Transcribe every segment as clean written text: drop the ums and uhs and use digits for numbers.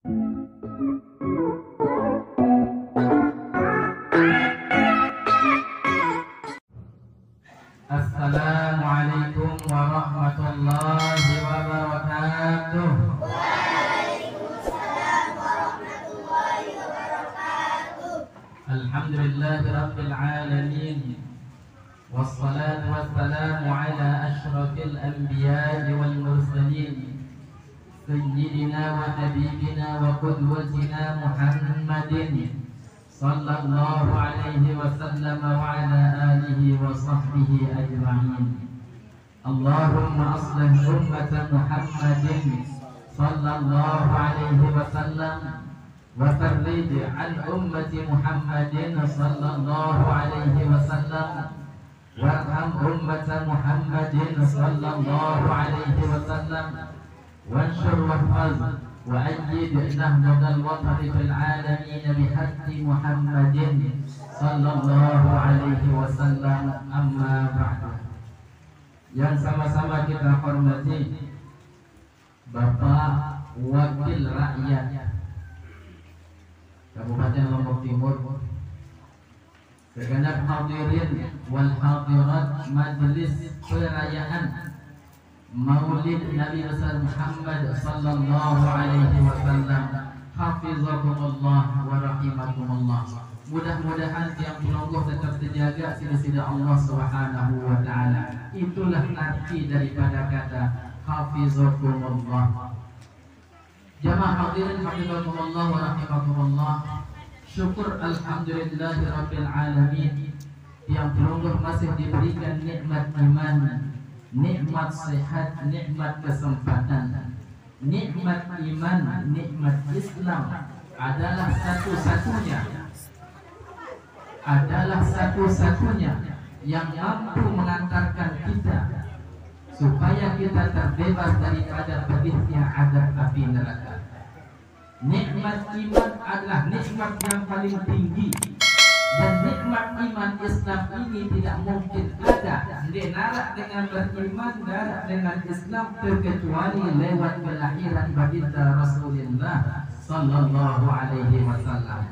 Assalamualaikum warahmatullahi wabarakatuh. Waalaikumsalam warahmatullahi wabarakatuh. Alhamdulillahi rabbil alamin. Wassalatu wassalamu ala asyrafil anbiya'i wal mursalin sayyidina wa habibina wa qudwatina Muhammadin sallallahu alaihi wasallam wa ala alihi wa sahbihi ajma'in. Allahumma aslih ummata Muhammadin sallallahu alaihi wasallam wa farrij an ummati Muhammadin sallallahu alaihi wasallam warham ummata Muhammadin sallallahu alaihi wasallam wanshur wahfaz wa ayyid nahdatal watani fil alamin bihaqqi Muhammadin sallallahu alaihi wasallam. Amma ba'du. Yang sama-sama kita hormati Bapak Wakil Rakyat Kabupaten Lombok Timur, segenap hadirin wal hadirat majelis perayaan Maulid Nabi besar Muhammad sallallahu alaihi wasallam, hafizakumullah wa rahimakumullah. Mudah-mudahan tiang penunggu tetap terjaga sila-sila Allah Subhanahu wa taala. Itulah arti daripada kata hafizakumullah. Jamaah hadirin hafizakumullah wa rahimakumullah. Syukur alhamdulillahi rabbil alamin. Yang penunggu masih diberikan nikmat iman, nikmat sehat, nikmat kesempatan, nikmat iman, nikmat Islam adalah satu-satunya yang mampu mengantarkan kita supaya kita terbebas daripada pedihnya azab api neraka. Nikmat iman adalah nikmat yang paling tinggi, dan nikmat iman Islam ini tidak mungkin ada dilarak dengan beriman, darat dengan Islam kecuali lewat kelahiran baginda Rasulullah sallallahu alaihi wasallam.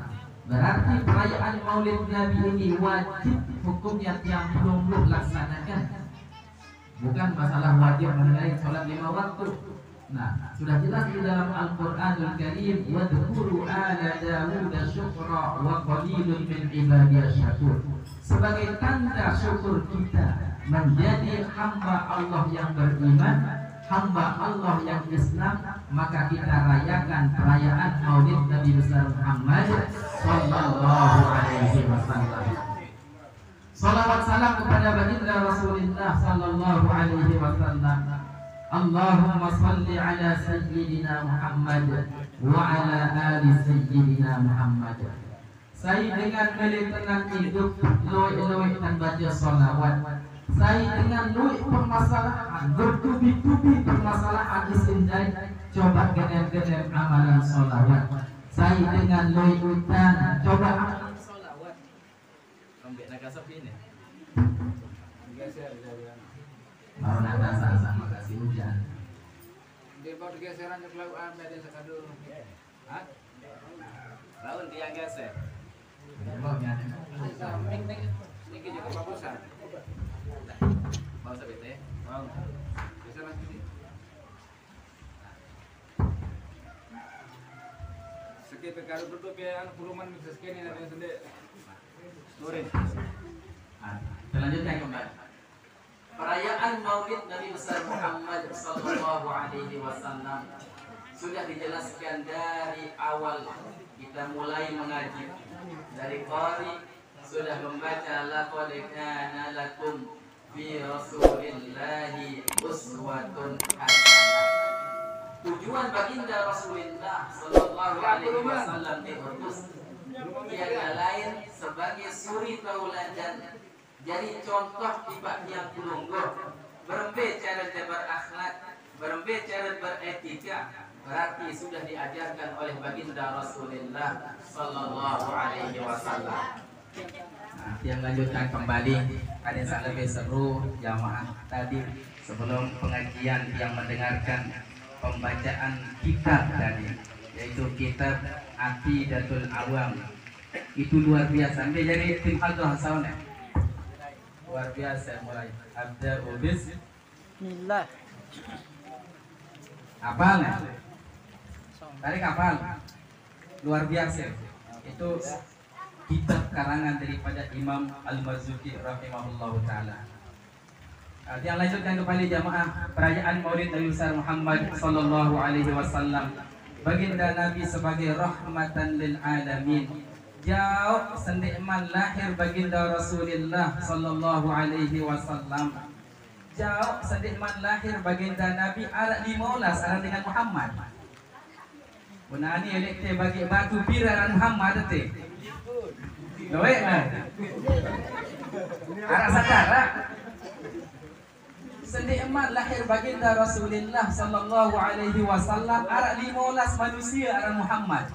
Berarti perayaan Maulid Nabi ini wajib hukumnya tiang pelungguh laksanakan. Bukan masalah wajib mengenai sholat 5 waktu. Nah, sudah jelas di dalam Al-Qur'anul Karim, wadhkuru ala Dawud syukra wa qalilun min ibadiyas syakur. Sebagai tanda syukur kita menjadi hamba Allah yang beriman, hamba Allah yang Islam, maka kita rayakan perayaan Maulid Nabi besar Muhammad sallallahu alaihi wasallam. Salawat salam kepada baginda Rasulullah sallallahu alaihi wasallam. Allahumma salli ala sayyidina Muhammad wa ala ali sayyidina Muhammad. Saya dengan milik tenang hidup, loi-loi dan baca salawat. Saya dengan loi permasalahan, bertubi-tubi permasalahan isindai, coba gener-gener amalan salawat. Saya dengan loi hutan, coba amalan salawat. Ambil nak kasap ini. Mau nak rasa sama kasih hujan. Dia bawa geseran ke lautan medan sekadul. Hah? Laun dia geser. Mau nyari. Ini juga bagusan. Mau sabit ya? Mau. Geser lagi sini. Sekitar kalau tutup ya, kuruman bisa sekian ada yang sendiri. Lurin. Selanjutnya kembali. Perayaan Maulid Nabi besar Muhammad sallallahu alaihi wasallam sudah dijelaskan dari awal kita mulai mengaji. Dari qari sudah membaca laqad kana lakum fi rasulillahi uswatun hasanah. Tujuan baginda Rasulullah sallallahu alaihi wasallam diutus tiada lain sebagai suri tauladan. Jadi contoh tiba yang pelungguh, berembe cara berakhlak, berembe cara beretika, berarti sudah diajarkan oleh baginda Rasulullah sallallahu alaihi wasallam. Nah, yang lanjutkan kembali, ada yang lebih seru jamaah tadi sebelum pengajian yang mendengarkan pembacaan kitab tadi. yaitu kitab Aqidatul Awam. Itu luar biasa. Sampai jadi tim hadrah sauna. Luar biasa mulai. Abda ubis. Bismillah. Apal nih? Tarik apal. Luar biasa. Itu kitab karangan daripada Imam Al-Marzuki rahimahullahu taala. Yang lanjutkan kembali jamaah perayaan Maulid Nabi besar Muhammad sallallahu alaihi wasallam. Baginda Nabi sebagai rahmatan lil alamin. Jauh sendikman lahir baginda Rasulullah sallallahu alaihi wasallam. Jauh sendikman lahir baginda Nabi arak 15 arak dengan Muhammad. Bunani elekte bagi batu piraran Muhammad teh. Doe nah. Arak sakara. Sendikman lahir baginda Rasulullah sallallahu alaihi wasallam arak 15 manusia arak Muhammad.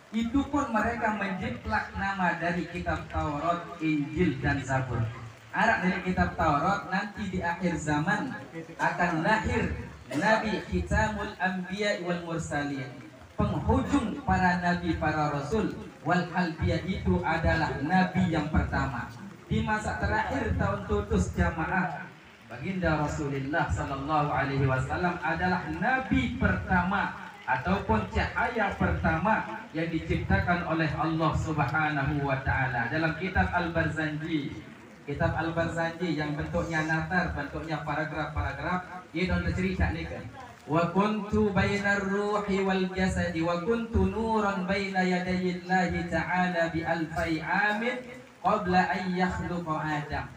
Itu pun mereka menjiplak nama dari kitab Taurat, Injil dan Zabur. Arak dari kitab Taurat nanti di akhir zaman akan lahir Nabi Khitamul Anbiya wal Mursalin, penghujung para nabi para rasul. Wal halbiya itu adalah nabi yang pertama. Di masa terakhir tahun tutus jamaah, baginda Rasulullah sallallahu alaihi wasallam adalah nabi pertama ataupun cahaya pertama yang diciptakan oleh Allah Subhanahu wa taala. Dalam kitab Al-Barzanji, kitab Al-Barzanji yang bentuknya natar, bentuknya paragraf-paragraf, ia don cerita ni kan. Wa kuntu bainar ruhi wal jasadi wa kuntu nuran baina yadayillahi ta'ala bi alfai amin qabla an yakhluqa Adam.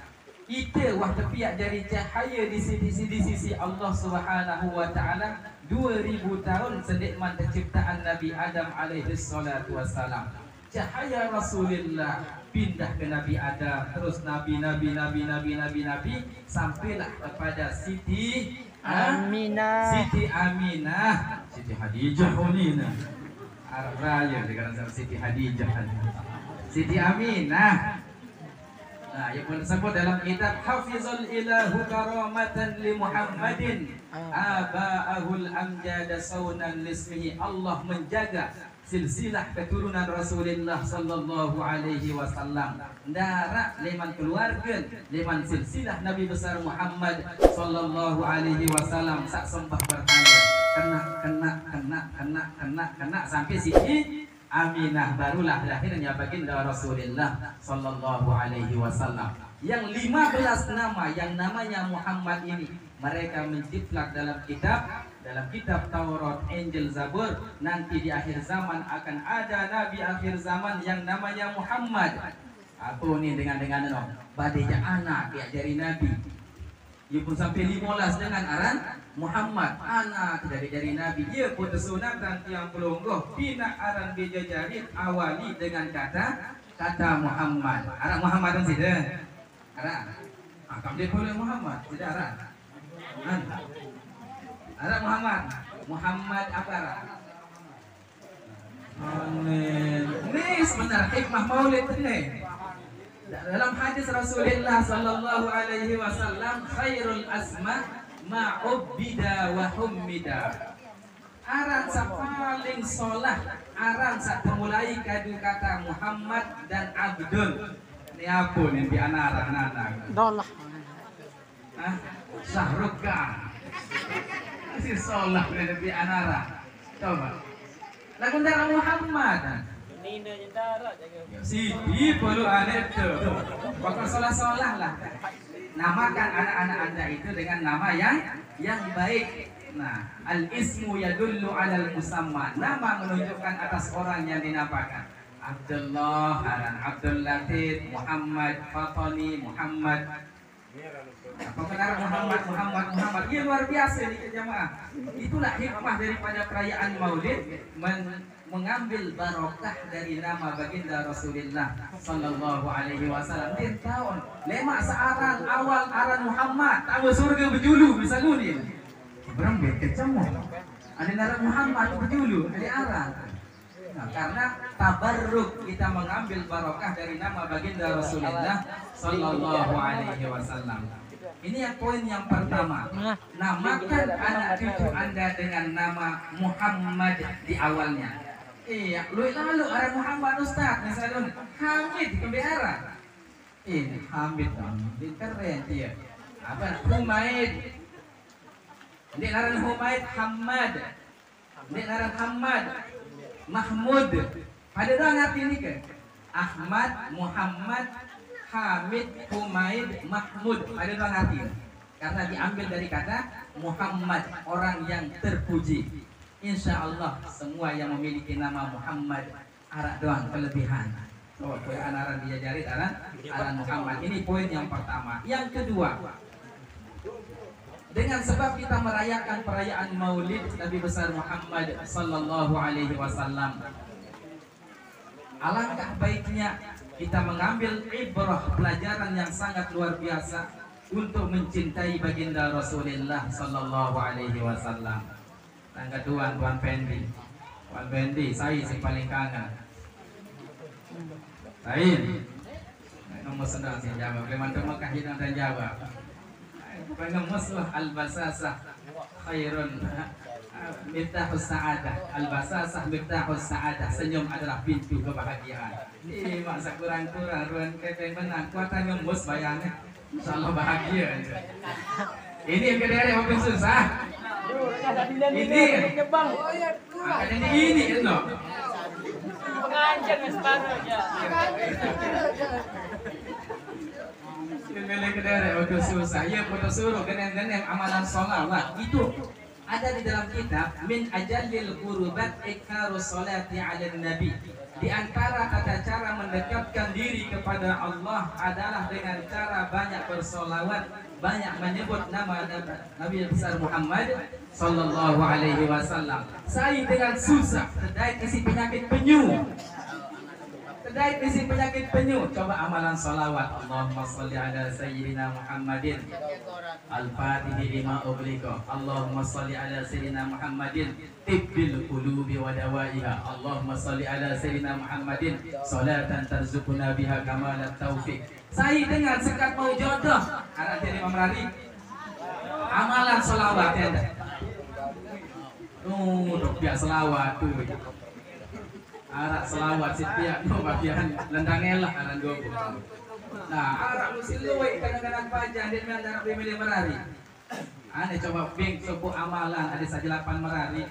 Kita wah tepiak dari cahaya di sisi Allah Subhanahu wa taala 2000 tahun sendikman penciptaan Nabi Adam alaihi salatu wassalam. Cahaya Rasulullah pindah ke Nabi Adam, terus nabi sampailah kepada Siti Aminah. Siti Aminah, Siti Hadijah Hunina. Arab Raya dikatakan Siti Hadijah. Siti Aminah. Nah, yang pun disebut dalam kitab Hafizul Ilahu karamatan li Muhammadin aba'ahul amjada saunan lismihi. Allah menjaga silsilah keturunan Rasulullah sallallahu alaihi wasallam. Darah leman keluarga, leman silsilah Nabi besar Muhammad sallallahu alaihi wasallam sak sembah berhala. Kena sampai sini Aminah barulah lahirnya baginda Rasulullah sallallahu alaihi wasallam. Yang 15 nama yang namanya Muhammad ini mereka menjiplak dalam kitab Taurat, Injil, Zabur. Nanti di akhir zaman akan ada nabi akhir zaman yang namanya Muhammad. Aku ni dengan no badainya anak ya dari nabi. Dia pun sampai 15 dengan aran Muhammad, anak dari nabi. Dia pun sunatan tiang pelungguh bina aran bijajarit awali dengan kata Muhammad. Aran Muhammad kan tidak? Aran. Akam dia boleh Muhammad, tidak aran. Aran Muhammad apa aran? Amin. Ini sebenarnya hikmah maulid ini. Dalam hadis Rasulullah sallallahu alaihi wasallam, khairul asma ma'ubbida wa hummida. Aran sa paling solah, aran sa temulai kadu kata Muhammad dan Abdul. Ini apa nih di anak-anak? Dolah. Sahrukan. Si solah di anak. Coba. Lagu darah Muhammad. Nina jendara jaga. Sidi perlu ada itu. Bakal solah-solah lah. Namakan anak-anak Anda itu dengan nama yang baik. Nah, al-ismu yadullu 'alal musamma. Nama menunjukkan atas orang yang dinamakan. Abdullah, Abdul Latif, Muhammad, Fatoni, Muhammad. Pengenalan Muhammad. Ia luar biasa nih jemaah. Itulah hikmah daripada perayaan Maulid, mengambil barokah dari nama baginda Rasulullah sallallahu alaihi wasallam. Dia tahun lemak searan awal aran Muhammad, tahu surga berjulu bisa lunin. Berembet kecemuk. Ada nama Muhammad berjulu, ada aran. Nah, karena tabarruk kita mengambil barokah dari nama baginda Rasulullah sallallahu alaihi wasallam. Ini yang poin yang pertama. Namakan anak cucu Anda dengan nama Muhammad di awalnya. Iya, lu lalu orang Muhammad Ustaz misalnya Hamid kebearan. Ini Hamid dong, keren dia. Apa? Humaid. Ini ngaran Humaid Hamad. Ini ngaran Hamad Mahmud. Pada doang ngerti ini kan? Ahmad, Muhammad, Hamid, Humaid, Mahmud. Pada doang ngerti. Karena diambil dari kata Muhammad, orang yang terpuji. Insya Allah semua yang memiliki nama Muhammad arak doang kelebihan. Oh, aran diajari aran Muhammad. Ini poin yang pertama. Yang kedua, dengan sebab kita merayakan perayaan Maulid Nabi besar Muhammad sallallahu alaihi wasallam, alangkah baiknya kita mengambil ibrah pelajaran yang sangat luar biasa untuk mencintai baginda Rasulullah sallallahu alaihi wasallam. Yang kedua, Tuan Fendi, saya yang paling kangen. Saya nomor sedang sih jawab. Leman Mekah hidang dan jawab. Pengemuslah al-basasah khairun miftahus sa'adah. Al-basasah miftahus sa'adah. Senyum adalah pintu kebahagiaan. Ini masa kurang-kurang ruang kepeng menang. Kuatan ngemus bayangnya. Insyaallah bahagia. Ini yang kedua yang makin susah. Ini makanya ini loh. Pengajar mas baru aja. Ini kedere waktu susah. Ya foto suruh geneng-geneng amalan sholawat itu ada di dalam kitab min ajallil qurubat ikarus sholati ala nabi. Di antara tata cara mendekatkan diri kepada Allah adalah dengan cara banyak bersolawat, banyak menyebut nama Nabi besar Muhammad sallallahu alaihi wasallam. Saya dengan susah terkait isi penyakit penyu. Coba amalan salawat. Allahumma salli ala sayyidina Muhammadin al-fatihi lima ughliqa. Allahumma salli ala sayyidina Muhammadin tibbil qulubi wa dawaiha. Allahumma salli ala sayyidina Muhammadin salatan tarzuquna biha kamalat taufiq. Saya dengan sekat mau jodoh anak jadi Imam Rari. Amalan salawat ya. Biar selawat tuh. Arak selawat setiap bagian lendangelah aran gogo. Nah, arak lusilui kadang-kadang pajang dia mendarat pemilih merari. Ane coba bing suku amalan ada saja 8 merari.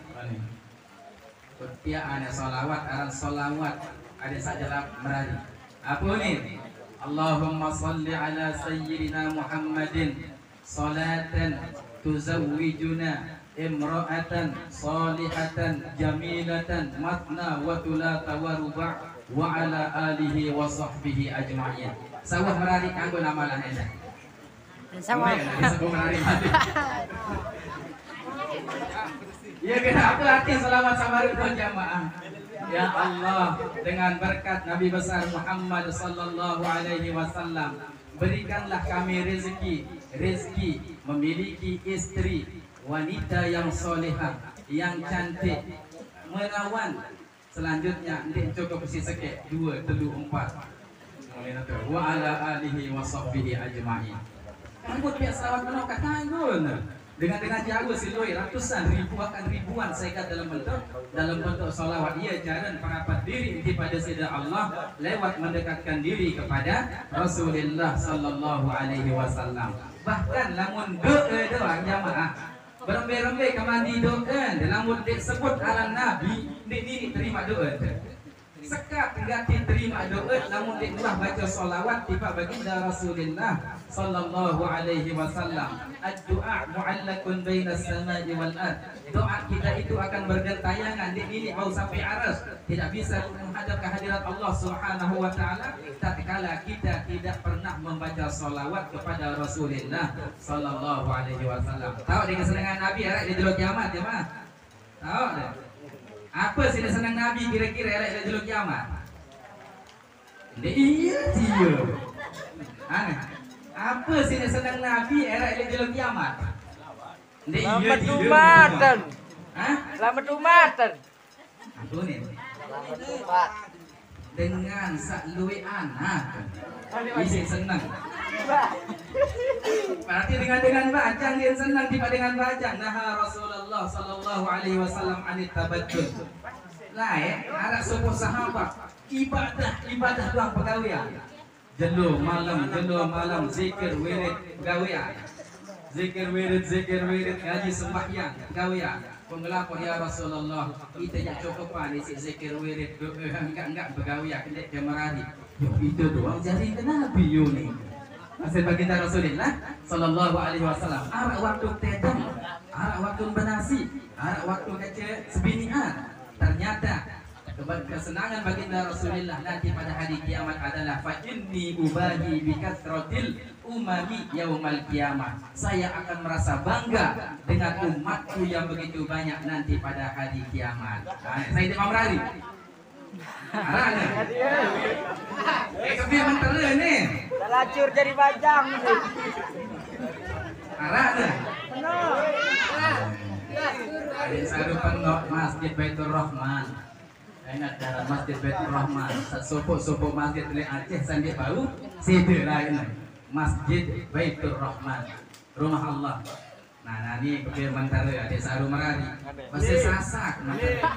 Setiap ane solawat aran solawat ada saja 8 merari. Apa ni? Allahumma salli ala sayyidina Muhammadin salatan tuzawwijuna imra'atan salihatan jamilatan matna wa thulatha wa ruba' wa ala alihi wa sahbihi ajma'in. Sawah merari kanggo amalan enda. Sama. Ya kena apa arti selawat sama ribuan jamaah. Ya Allah, dengan berkat Nabi besar Muhammad sallallahu alaihi wasallam, berikanlah kami rezeki memiliki istri wanita yang solehah, yang cantik, menawan. Selanjutnya ndik cukup si sekek 2, 3, 4. Wa ala alihi wa sahbihi ajma'in. Anggut pihak selawat menokak tanggun. Dengan jauh silui ratusan ribu bahkan ribuan sekat dalam bentuk salawat. Ia jalan perapat diri kepada Sayyidina Allah lewat mendekatkan diri kepada Rasulullah sallallahu alaihi wasallam. Bahkan lamun doa jamaah berembe-rembe kemandi doa dalam disebut ala Nabi diri terima doa. Sekat enggak diterima doa namun diulah baca salawat tiba baginda Rasulullah sallallahu alaihi wasallam. Ad-du'a mu'allaqun bainas samai wal ard. Doa kita itu akan bergentayangan di ini mau sampai aras. Tidak bisa menghadap kehadirat Allah Subhanahu wa taala tatkala kita tidak pernah membaca salawat kepada Rasulullah sallallahu alaihi wasallam. Tahu dengan kesenangan Nabi arek di jero kiamat ya, Mas? Tahu tak? Apa sih senang Nabi kira-kira elak di jeluk kiamat? Iya dia. Apa sih senang Nabi elak di jeluk kiamat? Selamat umatan. Selamat umatan. Apa ni? Dengan saklui anak. Isi senang. Berarti dengan bacang dia senang tiba dengan bacang. Nah Rasulullah sallallahu alaihi wasallam anit tabaddul. lain arak sopo sahabat ibadah doang pegawai. Jelo malam zikir wirid pegawai. Zikir wirid ngaji sembahyang pegawai. Pengelapor ya Rasulullah, kita yang cukupan isi zikir wirid enggak pegawai kendek kemarari. Itu doang jadi Nabi Yuni. Masih baginda Rasulullah sallallahu alaihi wasallam. Arak waktu tedam, arak waktu benasi, arak waktu kece sebinian. Ternyata kesenangan baginda Rasulullah nanti pada hari kiamat adalah fa inni ubahi bi kasratil umami yaumal kiamah. Saya akan merasa bangga dengan umatku yang begitu banyak nanti pada hari kiamat. Saya di Mamrari. Arahnya. Kepia mentera ni. Lacur jadi bajang. Arahnya. Penuh. Ada satu penuh Masjid Baitur Rahman. Ingat dalam Masjid Baitur Rahman. Sopo masjid di Aceh sambil bau. Situ lain. Masjid Baitur Rahman. Rumah Allah. Nah, ini kepia mentera ada saru marari. Masih sasak mentera.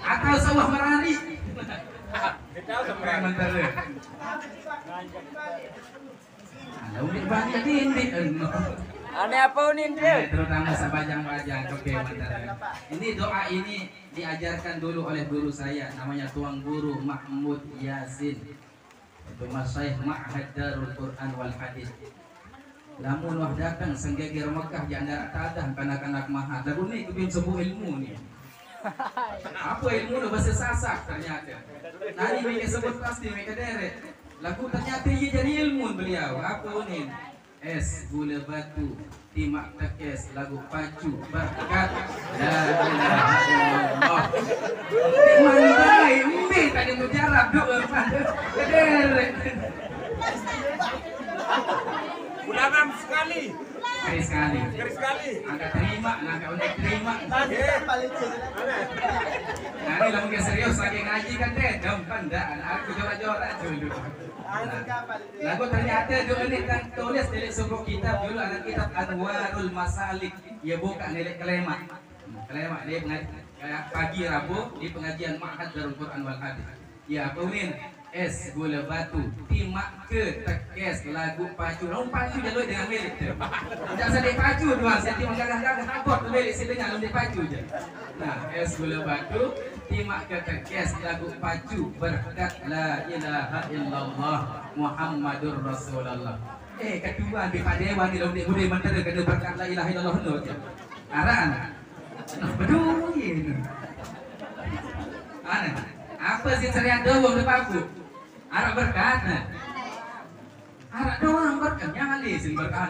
Atau sawah merari. Mentera. Ada unik banyak dinding. Aneh apa nih dia? Terutama sebajang-bajang oke mentera. Ini doa ini diajarkan dulu oleh guru saya, namanya Tuang Guru Mahmud Yasin. Itu Masyaikh Ma'had Darul Quran wal Hadis. Lamun wah datang senggegir Mekah janda tadah kanak-kanak mahat. Lagu ni kebin sebuah ilmu ni. Apa ilmu tu bahasa sasak ternyata. Nani mereka sebut pasti mereka deret. Lagu ternyata ia jadi ilmu beliau. Apa ni? Es gula batu timak tekes lagu pacu berkat la ilaha illallah. Mandai umbi tadi mujarab doa pada deret. Ulangan sekali. Sekali. Angkat terima, angkat unik terima. Nah, ini lamun serius lagi ngaji kan deh, pandaan. Aku jora-jora dulu. Lagu ternyata dulu ini kan tulis di sebuah kitab dulu ada kitab Anwarul Masalik. Ya buka nilai kelema. Kelema dia kayak pagi Rabu di pengajian Ma'had Darul Quran wal Hadis. Ya, Paumin. Es gula batu timak ke tekes lagu pacu lalu pacu jalur dengan milik tu tidak sedih pacu tuan saya timak gagah-gagah abot milik si dengar lalu pacu je. Nah es gula batu timak ke tekes lagu pacu berkat la ilaha illallah Muhammadur Rasulullah. Kedua di padewan di lalu budi mentera kena berkat la ilaha illallah tu je arahan nah beduin aneh apa sih cerian doang di paku arak berkat nah arak doang berkat nyali sih berkat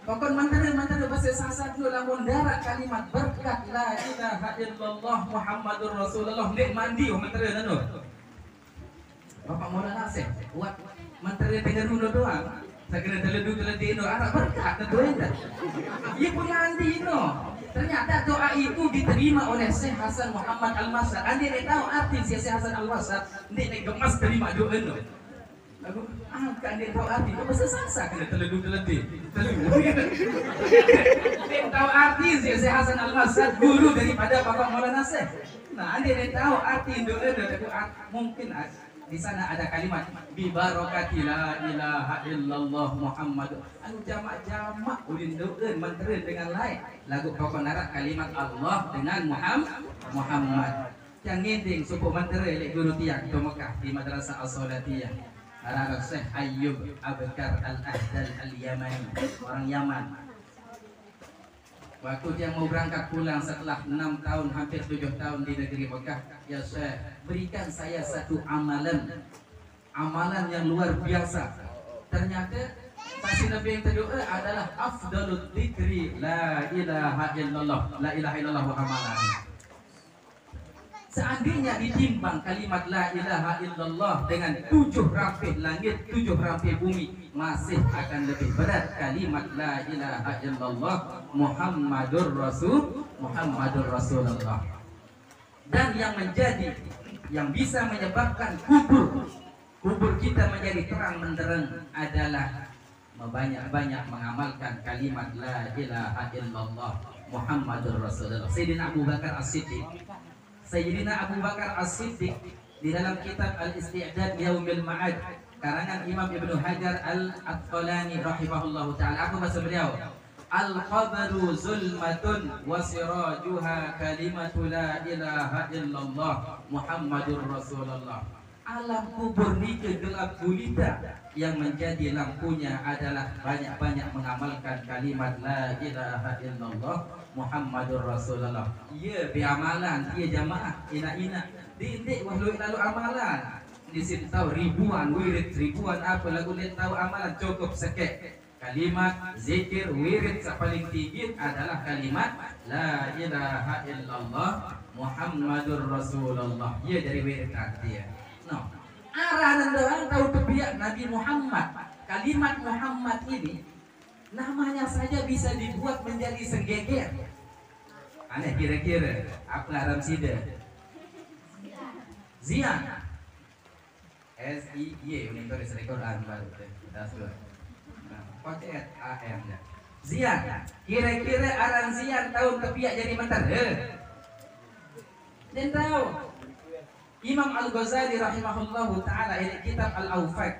pokok mentera bahasa sasak tu lamun darat kalimat berkat la ilaha illallah Muhammadur Rasulullah nek mandi mentera nanu Bapak Maulana Nasib buat mentera dengan dulu doang segera teledu arak berkat tu dah ia pun mandi no. Ternyata doa itu diterima oleh Syekh Hasan Muhammad Al-Masad. Anda tak tahu arti Syekh Hasan Al-Masad. Anda gemas terima doa itu. Lagu, kan dia tahu arti. Kau bahasa sasak kena teledu-teledi. Dia tahu arti Syekh Hasan Al-Masad, guru daripada Bapak Maulana Nasib. Nah, anda tahu arti doa itu. Mungkin di sana ada kalimat bi barakati la ilaha illallah Muhammad. Anu jamak-jamak ulin doa mentera dengan lain. Lagu pokok narak kalimat Allah dengan Muhammad. Yang ngending suku mentera lek guru tiang di Mekah di Madrasah As-Salatiyah. Arab Syekh Ayyub Abkar Al-Ahdal Al-Yamani, orang Yaman. Waktu dia mau berangkat pulang setelah 6 tahun, hampir 7 tahun di negeri Mekah, ya Syekh, berikan saya satu amalan yang luar biasa. Ternyata pasti Nabi yang terdoa adalah afdalut dzikri la ilaha illallah Muhammadan. Seandainya ditimbang kalimat la ilaha illallah dengan 7 rapih langit, 7 rapih bumi, masih akan lebih berat kalimat la ilaha illallah Muhammadur Rasulullah. Dan yang bisa menyebabkan kubur kita menjadi terang menderang adalah banyak mengamalkan kalimat la ilaha illallah Muhammadur Rasulullah. Sayyidina Abu Bakar As-Siddiq. Sayyidina Abu Bakar As-Siddiq di dalam kitab Al-Isti'dad Yaumil Ma'ad karangan Imam Ibnu Hajar Al-Asqalani rahimahullahu taala. Apa bahasa beliau? Al-qabru zulmatun wa sirajuha kalimatu la ilaha illallah Muhammadur Rasulullah. Alam kubur ni gelap gulita, yang menjadi lampunya adalah banyak-banyak mengamalkan kalimat la ilaha illallah Muhammadur Rasulullah. Ya beramalan, dia jamaah ina-ina diindik lalu amalan. Di sini tahu ribuan wirid, ribuan apa lagu dia tahu amalan cukup sekek. Kalimat zikir wirid paling tinggi adalah kalimat la ilaha illallah Muhammadur Rasulullah. Ya dari wirid dia. No. Arahan orang tahu kebiak Nabi Muhammad. Kalimat Muhammad ini namanya saja bisa dibuat menjadi senggeger. Aneh kira-kira apa Arab Sida? Zian. S-I-Y Unitoris Quran baru. That's good. Pakai A-M ya. Zian. Kira-kira Aran Zian tahun kebiak jadi mentar. Dan tahu Imam Al-Ghazali rahimahullahu ta'ala ini kitab Al-Awfaq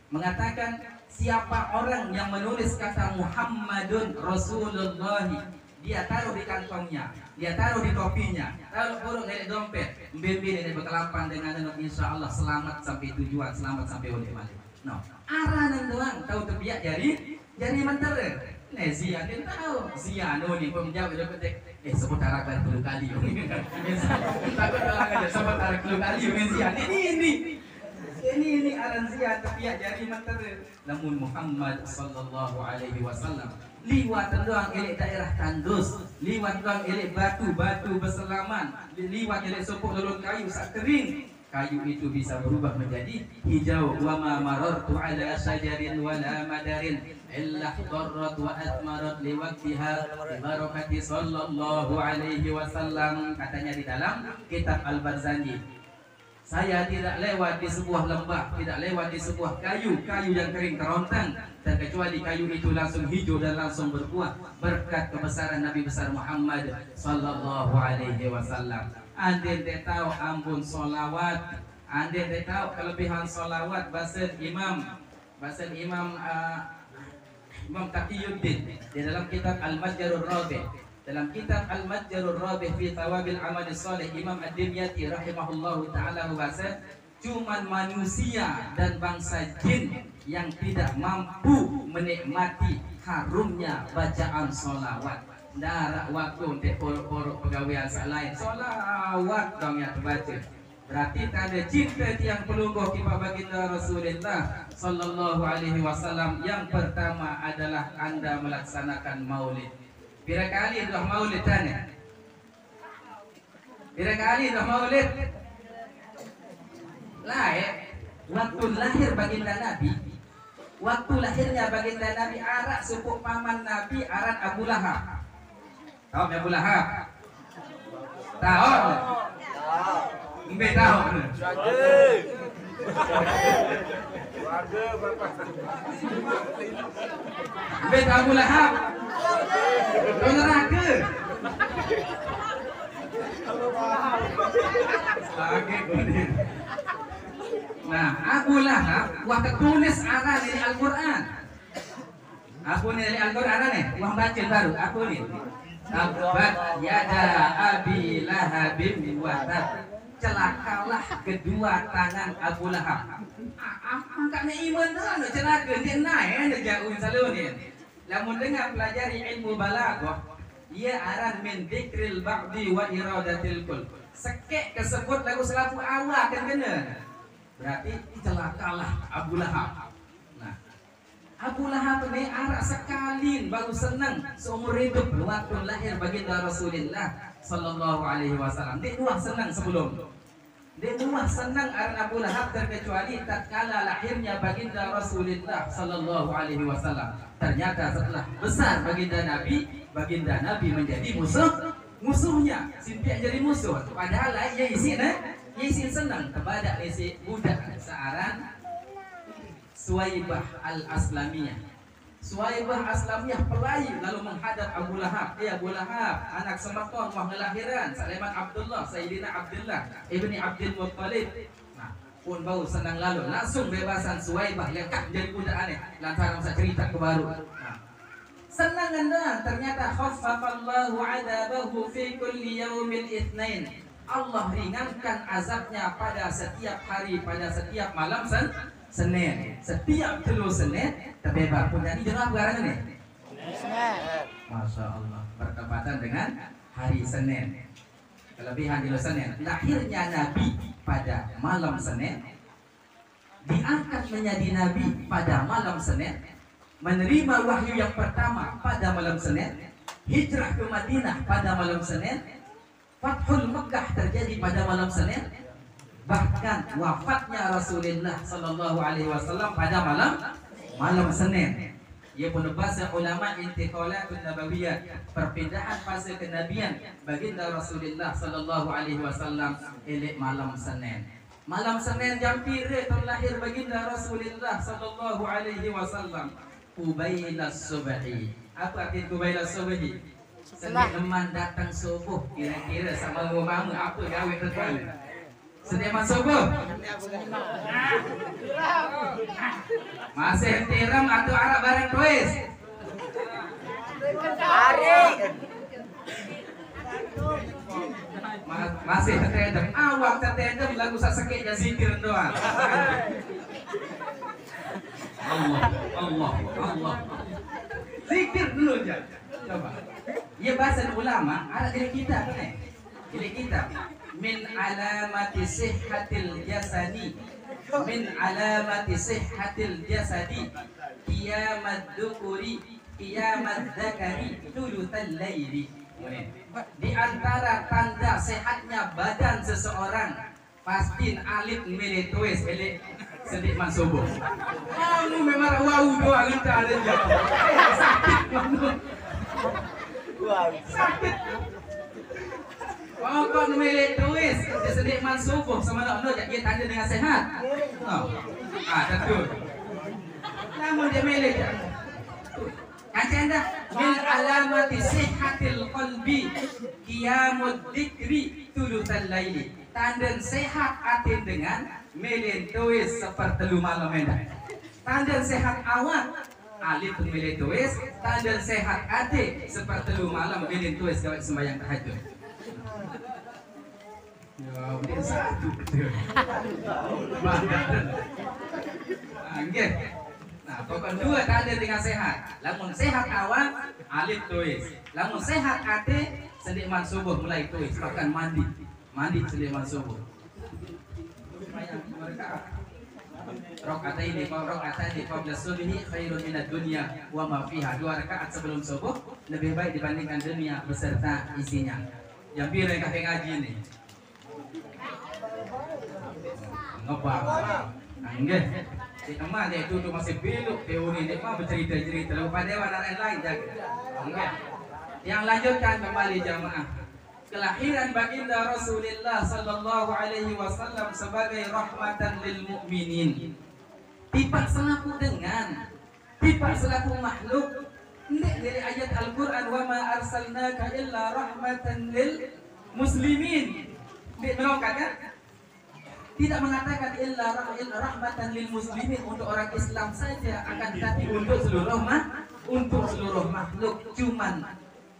mengatakan siapa orang yang menulis kata Muhammadun Rasulullah, dia taruh di kantongnya, dia taruh di topinya, taruh burung dari dompet, bimbing ini berkelampan dengan insya Allah selamat sampai tujuan, selamat sampai oleh balik. No, arahan doang tahu terbiak jadi mentar. Nih Zian dia tahu, Zian ni penjawab dia petik. Sebut arah kan 10 kali. Takut orang aja sebut arah 10 kali Zian. Ini aran Zian terbiak jadi mentar. Namun Muhammad sallallahu alaihi wasallam liwat doang elek daerah tandus, liwat doang elek batu-batu berselaman, liwat elek sopok lulun kayu sak kering. Kayu itu bisa berubah menjadi hijau. Wa ma marartu ala syajarin wala madarin illa darrat wa atmarat liwaqtiha barakati sallallahu alaihi wasallam. Katanya di dalam kitab Al-Barzanji, saya tidak lewat di sebuah lembah, tidak lewat di sebuah kayu yang kering kerontang, terkecuali kayu itu langsung hijau dan langsung berbuah berkat kebesaran Nabi besar Muhammad sallallahu alaihi wasallam. Anda tahu ambun solawat, anda tahu kelebihan solawat. Bahasa Imam Taqiyuddin di dalam kitab Al-Matjarur Rabih, dalam kitab Al-Matjarur Rabih fi Tawabil Amal Salih, Imam Ad-Dimyati rahimahullahu taala bahasa cuman manusia dan bangsa jin yang tidak mampu menikmati harumnya bacaan solawat. Darak waktu untuk porok-porok pegawaian lain solawat dong yang terbaca. Berarti tanda cinta tiang pelungguh kipas baginda Rasulullah sallallahu alaihi wasallam. Yang pertama adalah anda melaksanakan maulid. Berapa kali dah maulid tanya? Berapa kali dah maulid? Lahir, waktu lahir baginda Nabi, waktu lahirnya baginda Nabi, arak suku paman Nabi aran Abu Lahab. Tahu Abu Lahab? Tahu? Mbe tahu? Warga bapak. Mbe tahu Abu Lahab? Kau neraka? Nah, Abu Lahab waktu tulis arah dari Al-Quran. Aku ni dari Al-Quran ni, wah baca baru. Aku ni. Tabat yada Abi Lahabin wa tab. Celakalah kedua tangan Abu Lahab. Angkatnya iman tu celaka dia naik jauh selalu ni. Lamun dengar pelajari ilmu balaghah, ia aran min dzikril ba'di wa iradatil kul. Sekek kesebut lagu selaku awal kan kena. Berarti celakalah Abu Lahab. Abu Lahab ni arak sekali baru senang seumur hidup waktu lahir baginda Rasulullah sallallahu alaihi wasallam. Dia dua senang sebelum. Dia dua senang arak Abu Lahab terkecuali tatkala lahirnya baginda Rasulullah sallallahu alaihi wasallam. Ternyata setelah besar baginda Nabi menjadi musuhnya. Simpiak jadi musuh. Padahal ia isi senang kepada isi budak searan Suwaibah Al-Aslamiyah. Suwaibah Aslamiyah pelayu lalu menghadap Abu Lahab. Abu Lahab, anak semerton, wah ngelahiran Sulaiman Abdullah, Sayyidina Abdullah ibni Abdul Muttalib. Nah, pun bau senang lalu langsung bebasan Suwaibah lekak jadi budak aneh lantaran saya cerita ke baru. Nah, senang anda ternyata khaffafallahu adabahu fi kulli yaumin itsnain. Allah ringankan azabnya pada setiap hari, pada setiap malam Senin. Setiap telu Senin terbebas pun jadi jangan berani nih. Masya Allah, bertepatan dengan hari Senin. Kelebihan di Senin, lahirnya Nabi pada malam Senin, diangkat menjadi Nabi pada malam Senin, menerima wahyu yang pertama pada malam Senin, hijrah ke Madinah pada malam Senin, Fathul Makkah terjadi pada malam Senin, bahkan wafatnya Rasulullah Sallallahu Alaihi Wasallam pada malam Senin. Ia pun bahasa ulama intiqalatun nabawiyah, perpindahan fase kenabian baginda Rasulullah Sallallahu Alaihi Wasallam elok malam Senin. Malam Senin jam 3 terlahir baginda Rasulullah Sallallahu Alaihi Wasallam. Qubailas subhi. Apa arti qubailas subhi? Senin teman datang subuh, kira-kira sama rumah apa gawe terus. Sediaman subuh masih tiram atau arah bareng tuis Hari. masih tetedem awak tetedem lagu sakit dan zikir doang. Allah zikir dulu aja coba. Ya bahasa ulama ada di kitab kan? Di kitab min alamati sihhatil jasadi, min alamati sihhatil jasadi qiyamat dzukuri qiyamat dzakari thulutsal laili. Di antara tanda sehatnya badan seseorang pastiin alif milih tuis milih sedik mansubuh. Kamu memang wau doa kita ada jauh sakit kamu sakit. Oh, kau memilih tuis dia sedik mansubuh sama nak dia tanda dengan sehat. Tentu. Namun dia milih Kacanda min alamati sihhatil qalbi qiyamud dzikri thulutsal laili. Tanda sehat hati dengan milih tuis sepertelu malam mendah. Tanda sehat awak alif milih tuis, tanda sehat hati sepertelu malam milih tuis gawat sembahyang tahajud. Ya, ini satu betul. Nggih. Nah, pokok dua tanda dengan sehat. Lamun sehat awak alif tuis. Lamun sehat hati sedik mansubuh mulai tuis, bahkan mandi sedik mansubuh. Rakaat ini qabla subhi khairun minad dunya wa ma fiha. 2 rakaat sebelum subuh lebih baik dibandingkan dunia beserta isinya. Yang biru yang kakek ngaji ini. Ngobak. Nggih. Si teman dia duduk masih belok teori dia mah bercerita-cerita lupa dewa dan lain-lain jaga. Nggih. Yang lanjutkan kembali jamaah. Kelahiran baginda Rasulullah Sallallahu Alaihi Wasallam sebagai rahmatan lil mukminin. Tidak selaku dengan, tidak selaku makhluk. Ini dari ayat Al-Quran wa ma arsalnaka illa rahmatan lil muslimin. Dia mengatakan tidak mengatakan illa rahmatan lil muslimin untuk orang Islam saja, akan tetapi untuk seluruh makhluk. Cuman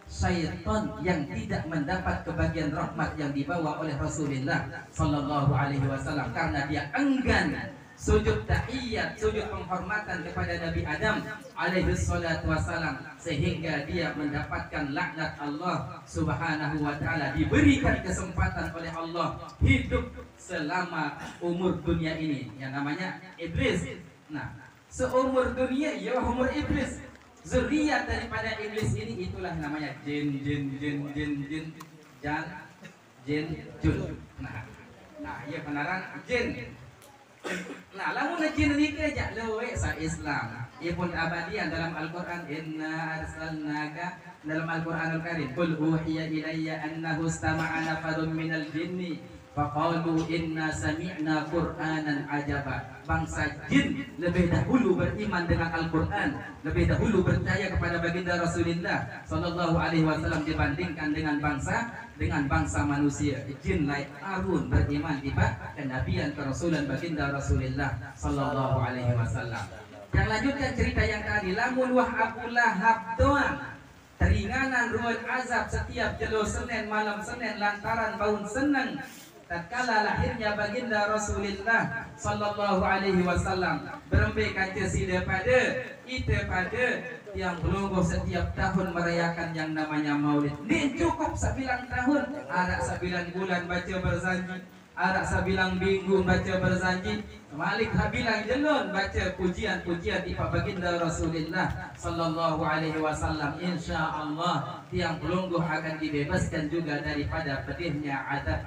syaitan yang tidak mendapat kebagian rahmat yang dibawa oleh Rasulullah Sallallahu Alaihi Wasallam karena dia enggan sujud tahiyat, sujud penghormatan kepada Nabi Adam alaihi salatu wasalam, sehingga dia mendapatkan laknat Allah Subhanahu wa taala. Diberikan kesempatan oleh Allah hidup selama umur dunia ini yang namanya iblis. Nah, seumur dunia ya umur iblis. Zuriat daripada iblis ini itulah namanya jin jun. Nah, ia penaran jin. Nah, lamun jin ni kerja lewe sa Islam. Ia pun abadian dalam Al-Quran. Inna arsalnaka dalam Al-Quranul Karim. Qul uhiya ilayya annahu istama'a nafarun minal jinni Faqalu inna sami'na Qur'anan ajaba. Bangsa jin lebih dahulu beriman dengan Al-Quran, lebih dahulu percaya kepada baginda Rasulullah sallallahu alaihi wasallam dibandingkan dengan bangsa manusia. Jin lain Harun beriman di kenabian kerasulan baginda Rasulullah sallallahu alaihi wasallam. Yang lanjutkan cerita yang tadi, lamun wah Abu Lahab doang teringanan ruang azab setiap jelo Senin malam Senin lantaran bau senang tatkala lahirnya baginda Rasulullah sallallahu alaihi wasallam. Berembe kaca sida pada yang belum setiap tahun merayakan yang namanya Maulid. Ni cukup 9 tahun, ada 9 bulan baca berjanji, ada 9 minggu baca berjanji, Malik habilang jelun baca pujian-pujian di baginda Rasulullah sallallahu alaihi wasallam. Insyaallah tiang pelungguh akan dibebaskan juga daripada pedihnya adab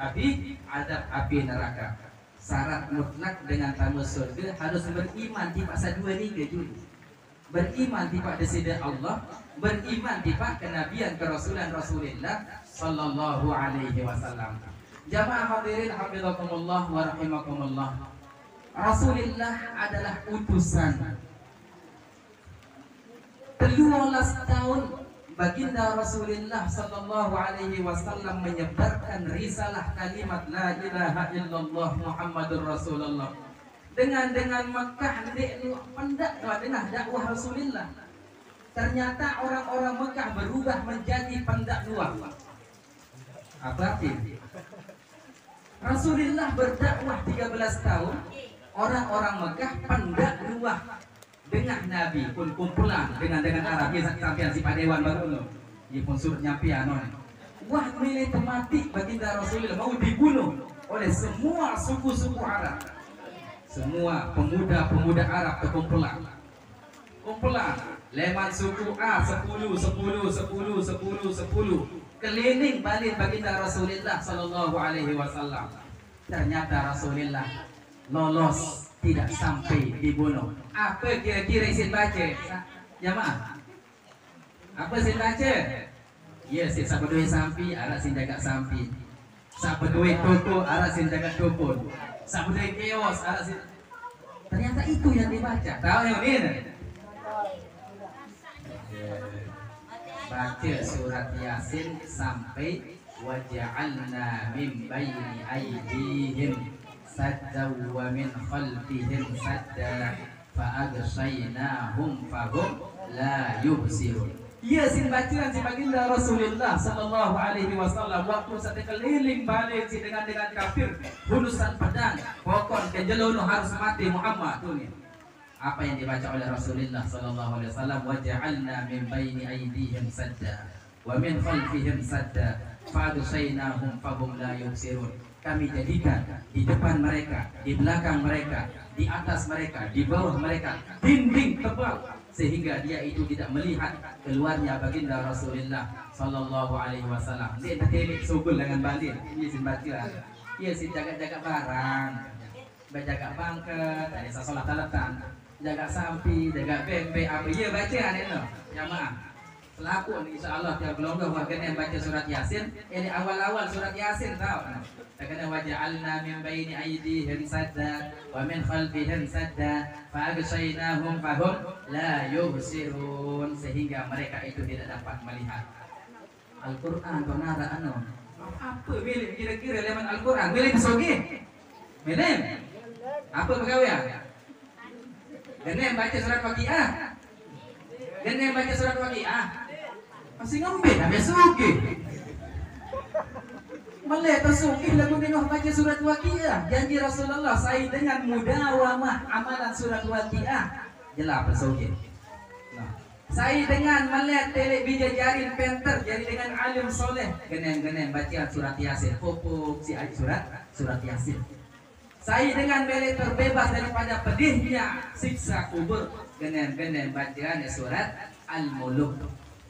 api neraka. Syarat mutlak dengan tamu surga harus beriman di pasal 2 ni dulu. Beriman di pada Sayyidina Allah, beriman di pada kenabian kerasulan Rasulullah sallallahu alaihi wasallam. Jamaah hadirin hafizakumullah wa rahimakumullah. Rasulullah adalah utusan. 13 tahun baginda Rasulullah sallallahu alaihi wasallam menyebarkan risalah kalimat la ilaha illallah Muhammadur Rasulullah. Dengan Mekah pendak dengan dakwah Rasulullah. Ternyata orang-orang Mekah berubah menjadi pendak dua. Apa arti? Rasulullah berdakwah 13 tahun, orang-orang Mekah pendak dua dengan Nabi pun kumpulan dengan Arab. Ya sampean si padewan baru dia pun suruh nyampian wah milih tematik baginda Rasulullah mau dibunuh oleh semua suku-suku Arab. Semua pemuda-pemuda Arab terkumpulan. Leman suku A 10 keliling balik baginda Rasulullah sallallahu alaihi wasallam. Ternyata Rasulullah lolos, tidak sampai dibunuh. Apa kira-kira isin baca? Jamaah. Apa isin baca? Ya, si sapedoi sampi, arah sin jaga sampi. Sapedoi toko, arah sin jaga toko. Sapedoi keos, arah sin. Ternyata itu yang dibaca. Tahu yang ini? Baca surat Yasin sampai waja'alna min baini aydihim sadda wa min khalfihim sadda fa'aghshaynahum fahum la yubsirun. Yasin bacaan si baginda Rasulullah sallallahu alaihi wasallam waktu sate keliling balik si dengan kafir hulusan pedang pokon kejelono harus mati Muhammad tuh nih. Apa yang dibaca oleh Rasulullah sallallahu alaihi wasallam waja'alna min baini aydihim sadda wa min khalfihim sadda fa'aghshaynahum fahum la yubsirun. Kami jadikan di depan mereka, di belakang mereka, di atas mereka, di bawah mereka dinding tebal sehingga dia itu tidak melihat keluarnya baginda Rasulullah sallallahu alaihi wasallam. Dia telik sugul dengan balik. Ini simbaca. Ia si jaga-jaga barang, berjaga bangket, ada sasolah talatan, jaga sampi, jaga bembe apa ia baca aneh jamaah. Selaku insyaallah tiap belum yang baca surat Yasin, ini awal-awal surat Yasin tahu. Karena waja'alna min baini aydihim sadda wa min khalfihim sadda fa'aghshaynahum fahum la yubsirun sehingga mereka itu tidak dapat melihat. Al-Qur'an benar apa milik kira-kira leman Al-Qur'an milik kesogi milik apa pegawai genem baca surat Waqiah genem baca surat Waqiah masih ngombe habis sugi Malay tersungkih lagu dengar baca surat Waqiah. Janji Rasulullah saya dengan mudawamah amalan surat Waqiah. Jelas tersungkih. Nah, saya dengan melihat televisi jaring penter jadi dengan alim soleh. Genem baca surat Yasin. Pupuk si surat Yasin. Saya dengan melihat terbebas daripada pedihnya siksa kubur. Genem bacaan surat Al-Muluk.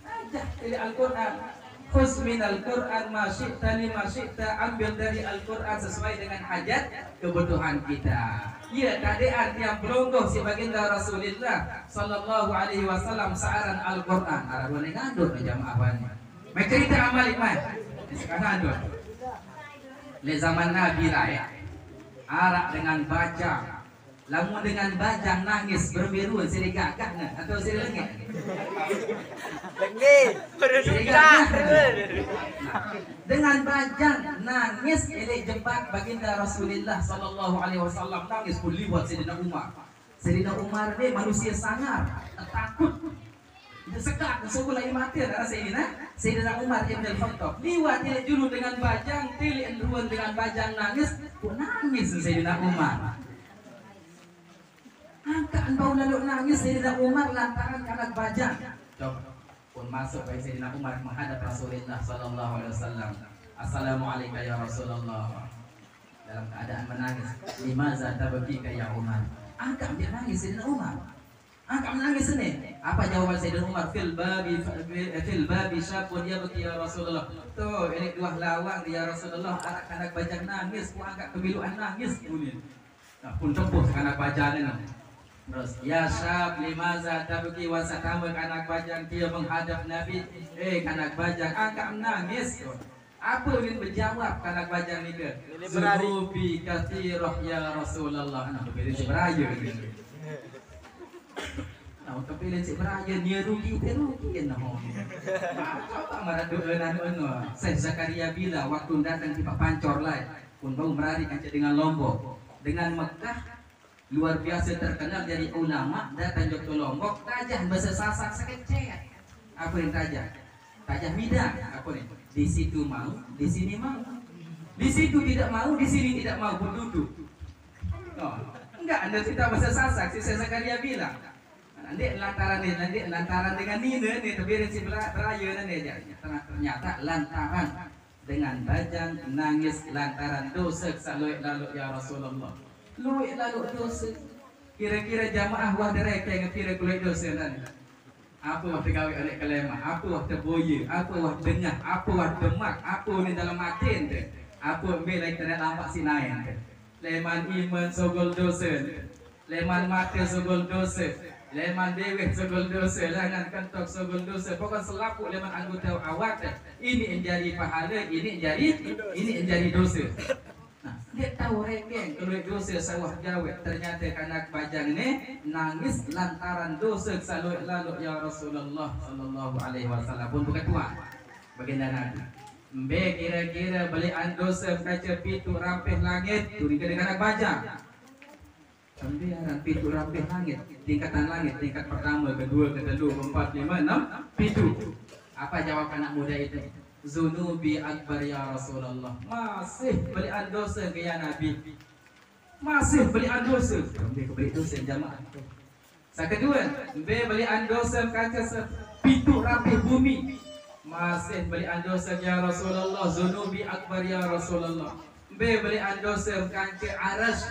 Ajah dari Al-Quran. Khuz minal Qur'an ma syi'ta lima syi'ta, ambil dari Al-Qur'an sesuai dengan hajat kebutuhan kita. Ya, keadaan yang beronggoh si baginda Rasulullah sallallahu alaihi wasallam saaran Al-Qur'an. Arah ni ngandut jamaah wan. Mai cerita amalik mai. Sekarang ngandut. Le zaman Nabi lah ya. Arak dengan bajang. Lamun dengan bajang nangis berbiru sini gagah atau sini lengit. Lagi. Berduka. Dengan bajang nangis elek jebak baginda Rasulullah sallallahu alaihi wasallam nangis pun liwat Sayyidina Umar. Sayyidina Umar ni manusia sangar, takut. Dia sekak suku lain mati dah Sayyidina Umar Ibn Al-Khattab. Liwat dia julu dengan bajang, tilik ruan dengan bajang nangis, pun nangis Sayyidina Umar. Angkat bau lalu nangis Sayyidina Umar lantaran karena bajang. Coba pun masuk baik Sayyidina Umar menghadap Rasulullah sallallahu alaihi wasallam. Assalamualaikum ya Rasulullah. Dalam keadaan menangis. Limaza tabkika ya Umar? Angkat dia nangis Sayyidina Umar. Angkat menangis ni. Apa jawaban Sayyidina Umar? Fil babi syabun yabki ya Rasulullah. Tuh, ini dua lawang ya Rasulullah. Anak-anak bajang nangis, ku angkat kebiluan nangis bunyi. Nah, pun tempuh anak bajang ni. Terus, ya syab limaza tabki wa satamuk anak bajang dia menghadap Nabi. Anak bajang angkat menangis. Apa ingin menjawab anak bajang ni ke? Zunubi kathirah ya Rasulullah. Nah, pilih si beraya gitu. Nah, untuk pilih si beraya dia rugi nah. Coba marah doa anu. Syekh Zakaria bila waktu datang di Pak Pancor lah, pun bau merari kancah dengan Lombok, dengan Mekah. Luar biasa terkenal dari ulama datang ke Lombok, tajah bahasa Sasak sekecet. Apa yang tajah? Tajah bidang. Apa ni? Di situ mau, di sini mau. Di situ tidak mau, di sini tidak mau pun duduk. Oh, enggak, Anda cerita bahasa Sasak, si Zakaria bilang. Nanti lantaran dengan Nina ni terbirin si beraya ni aja. Ternyata lantaran dengan bajang nangis lantaran dosa lalu ya Rasulullah. Luik lalu dosa. Kira-kira jamaah wah dereka yang kira luik dosa nanti. Apa wah terkawin oleh kelema, apa wah terboya, apa wah dengah, apa wah demak, apa ni dalam makin tu. Apa ambil lagi tidak nampak sinayan tu. Leman iman sogol dosa, leman mata sogol dosa, leman dewek sogol dosa, langan kentok sogol dosa. Pokok selaku leman anggota awak tu. Ini yang jadi pahala, ini yang jadi dosa. Dia tahu rekeng kalau dosa sawah gawe ternyata kanak bajang ni nangis lantaran dosa lalu ya Rasulullah sallallahu alaihi wasallam pun bukan tua baginda Nabi. Mbe kira-kira belian dosa kaca pitu rampih langit tu dengan kanak bajang. Sambiaran pitu rampih langit, tingkatan langit, tingkat pertama, kedua, ketiga, keempat, lima, enam, pitu. Apa jawab anak muda itu? Zunubi akbar ya Rasulullah. Masih belian dosa ke ya Nabi. Masih belian dosa. Ambil beli dosa jamaah. Yang kedua, belian dosa kaca pitu rapih bumi. Masih belian dosa ya Rasulullah. Zunubi akbar ya Rasulullah. Belian dosa kaca aras.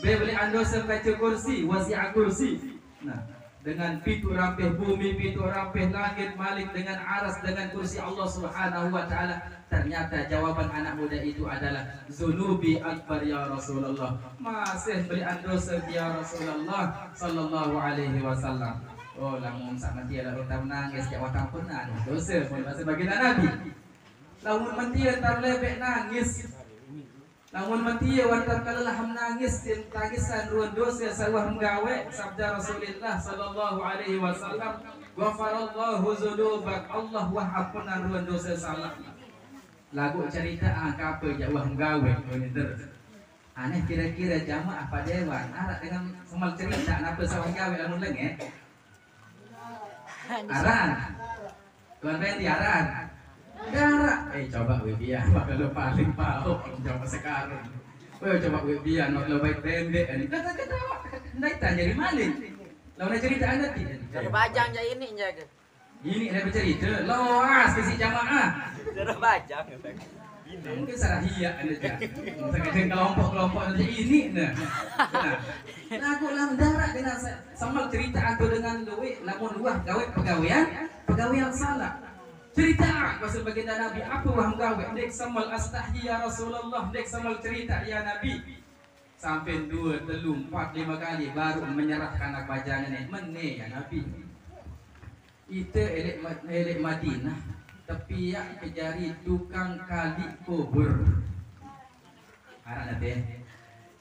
Belian dosa kaca kursi, wasi'ah kursi. Nah, dengan pitu rampih bumi, pitu rampih langit, malik dengan aras, dengan kursi Allah Subhanahu wa taala. Ternyata jawaban anak muda itu adalah zunubi akbar ya Rasulullah. Masih berian dosa ya Rasulullah sallallahu alaihi wasallam. Oh, lamun sak mentia lalu tak menangis jak watang pernah dosa pun bahasa baginda Nabi. Lamun mentia tar lebek nangis. Namun mentia wantar kalalah menangis tangisan ruan dosa sawah menggawe sabda Rasulullah sallallahu alaihi wasallam, ghafarallahu dzunubak, Allah wahapuna ruan dosa salah. Lagu cerita apa jawah menggawe ini terus. Aneh kira-kira jamaah pada dewan arak dengan semal cerita apa sawah gawe lamun lengeh. Aran. Tuan Fendi aran. Gara, coba Wibian, bakal paling pahok coba sekarang. Coba Wibian, lo baik pendek, kata-kata, naitan jadi maling. Lawan cerita anda tidak. Jadi bajang je ini jaga. Ini ada bercerita, loas ke si jamaah. Jadi bajang. Mungkin salah hiyak anda jah. Mungkin kelompok-kelompok anda ini nah. Lagu lam darat dengan sama cerita aku dengan duit, lamun luah gawe pegawaian salah. Cerita pasal baginda Nabi apa wah gawe dek samal astahyi ya Rasulullah, dek samal cerita ya Nabi. Sampai 2, 3, 4, 5 kali baru menyerahkan anak bajangan ni mene ya Nabi. Itu elek Madinah tepiak kejari tukang kali kubur. Anak nanti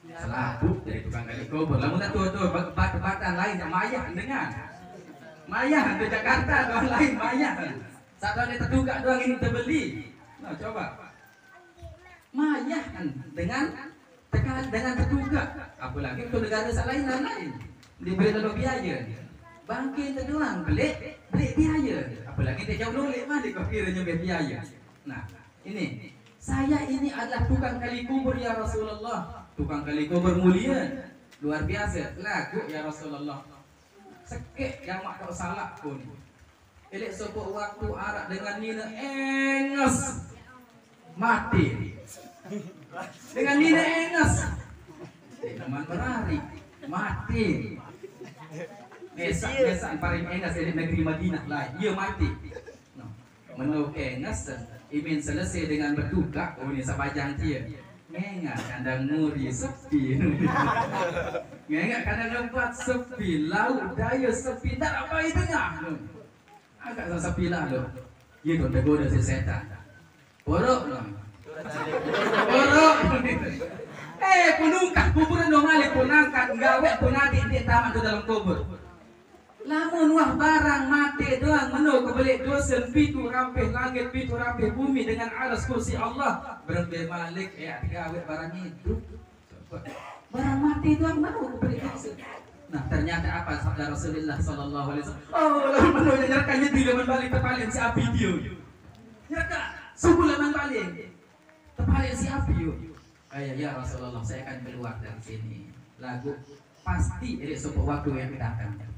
selaput dari tukang gali kubur. Lamun tuh batan lain sama ayah dengan Maya di Jakarta doang lain Maya. Satu ini terduga doang ini terbeli. Nah coba Maya kan dengan terduga. Apalagi untuk negara lain diberi lalu biaya. Bangkit itu doang beli biaya. Apalagi dia jauh lolek mana kau kira nyampe biaya. Nah ini saya ini adalah tukang gali kubur ya Rasulullah. Tukang gali kubur mulia luar biasa. Lagu ya Rasulullah. Sekek yang mak tak salah pun. Elok sopo waktu arak dengan Nina enges mati. Dengan Nina enges. Teman berari mati. Mesak paling enges di negeri Madinah lah. Ia mati. Menurut enges, imin selesai dengan berduka. Oh ini sabajang dia. Ngengak kandang muri sepi. Ngengak kandang tempat sepi. Laut daya sepi. Tak apa itu ngah. Agak sepi lah lo. Ia tu tergoda si setan. Borok lo. Borok. Penungkak kuburan dong alik penangkat gawe penadi di taman tu dalam kubur. Lamun wah barang mati doang menu kebelik dosen pitu rampih langit pitu rampih bumi dengan alas kursi Allah berbe malik gawe barang hidup. Barang mati doang menu kebelik dosen. Nah ternyata apa sabda Rasulullah sallallahu alaihi wasallam. Oh lalu menu nyerkanya di laman balik tepalin si api dia. Nyerka subuh laman balik tepalin si api dia. Ya Rasulullah saya akan keluar dari sini. Lagu pasti ini sebuah waktu yang kita akan.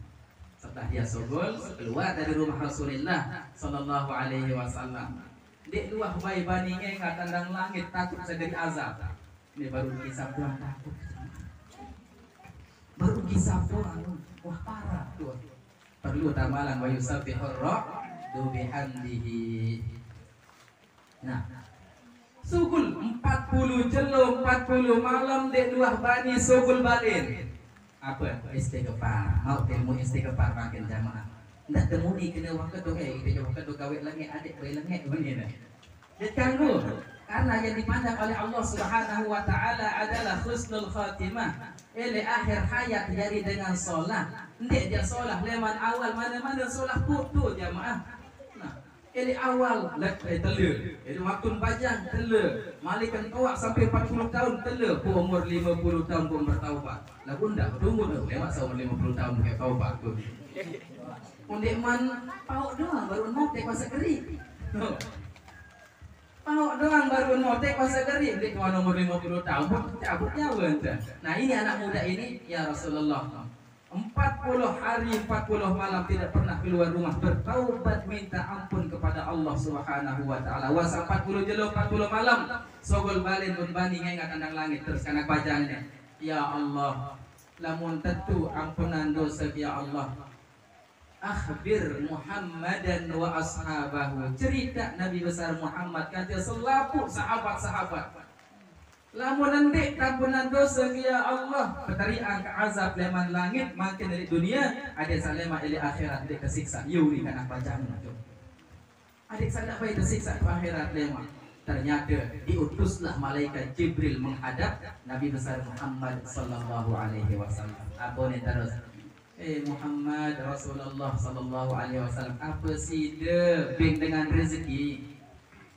Setelah dia sogol keluar dari rumah Rasulullah sallallahu alaihi wasallam. Dek luah bayi baninya enggak tandang langit takut sedari azab. Ini baru kisah pulang takut. Baru kisah pulang wah parah tuh. Perlu tamalan wa yusabbihur rabbu bihamdihi. Nah, sugul 40 jelo 40 malam dek luah bani sugul balin. Apa istighfar mau temu istighfar makin jamaah ndak temu ni kena waktu tu kita waktu tu gawe langit adik bae langit begini dia kanggo karena yang dipandang oleh Allah Subhanahu wa taala adalah husnul khatimah akhir hayat jadi dengan solat ndak dia solat leman awal mana-mana solat putu jamaah awal telur waktu bajang telur malikan kawak sampai 40 tahun telur pu umur 50 tahun pun bertaubat lagu ndak tunggu dah lewat umur 50 tahun ke taubat tu undek man pauk doang baru notek kuasa geri pauk doang baru notek kuasa geri dek tuan umur 50 tahun pun cabut nyawa ente. Nah ini anak muda ini ya Rasulullah 40 hari 40 malam tidak pernah keluar rumah bertaubat minta ampun kepada Allah Subhanahu wa taala. Wasa 40 jelo 40 malam sogol balin pun bani ngengat kandang langit terus kanak bajangnya. Ya Allah, lamun tentu ampunan dosa ya Allah. Akhbir Muhammadan wa ashabahu. Cerita Nabi besar Muhammad kata selapu sahabat-sahabat. Lamun nanti tampunan dosa ya Allah petarian ke azab leman langit makin dari dunia ada salema ili akhirat dia kesiksa yuri kan apa jamin tu adik sana apa itu siksa ke akhirat lema ternyata diutuslah malaikat Jibril menghadap Nabi besar Muhammad sallallahu alaihi wasallam apa ni terus Muhammad Rasulullah sallallahu alaihi wasallam apa sih de bing dengan rezeki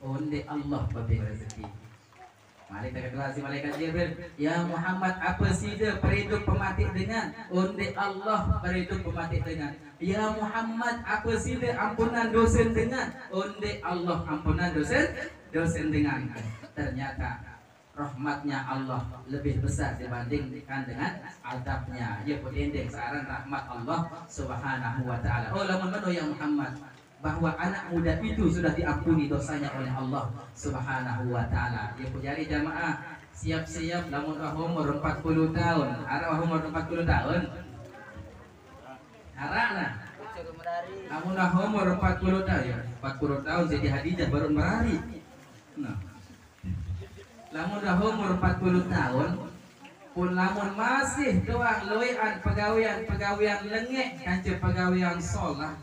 onde Allah bagi rezeki. Malaikat kedua si malaikat Jibril, ya Muhammad apa sih dia perhidup pemati dengan? Onde Allah perhidup pemati dengan. Ya Muhammad apa sih dia ampunan dosa dengan? Onde Allah ampunan dosa dengan. Ternyata rahmatnya Allah lebih besar dibandingkan dengan azabnya. Ya podendek sekarang rahmat Allah Subhanahu wa taala. Oh lamun mano ya Muhammad bahwa anak muda itu sudah diampuni dosanya oleh Allah Subhanahu wa taala. Ya pujari jamaah, siap-siap lamun umur 40 tahun. Arah umur 40 tahun. Arahna. Lamun umur 40 tahun ya. 40 tahun jadi Hadijah baru merari. Nah. Lamun umur 40 tahun pun lamun masih doang loean pegawaian lengek kanceu pegawaian sholat.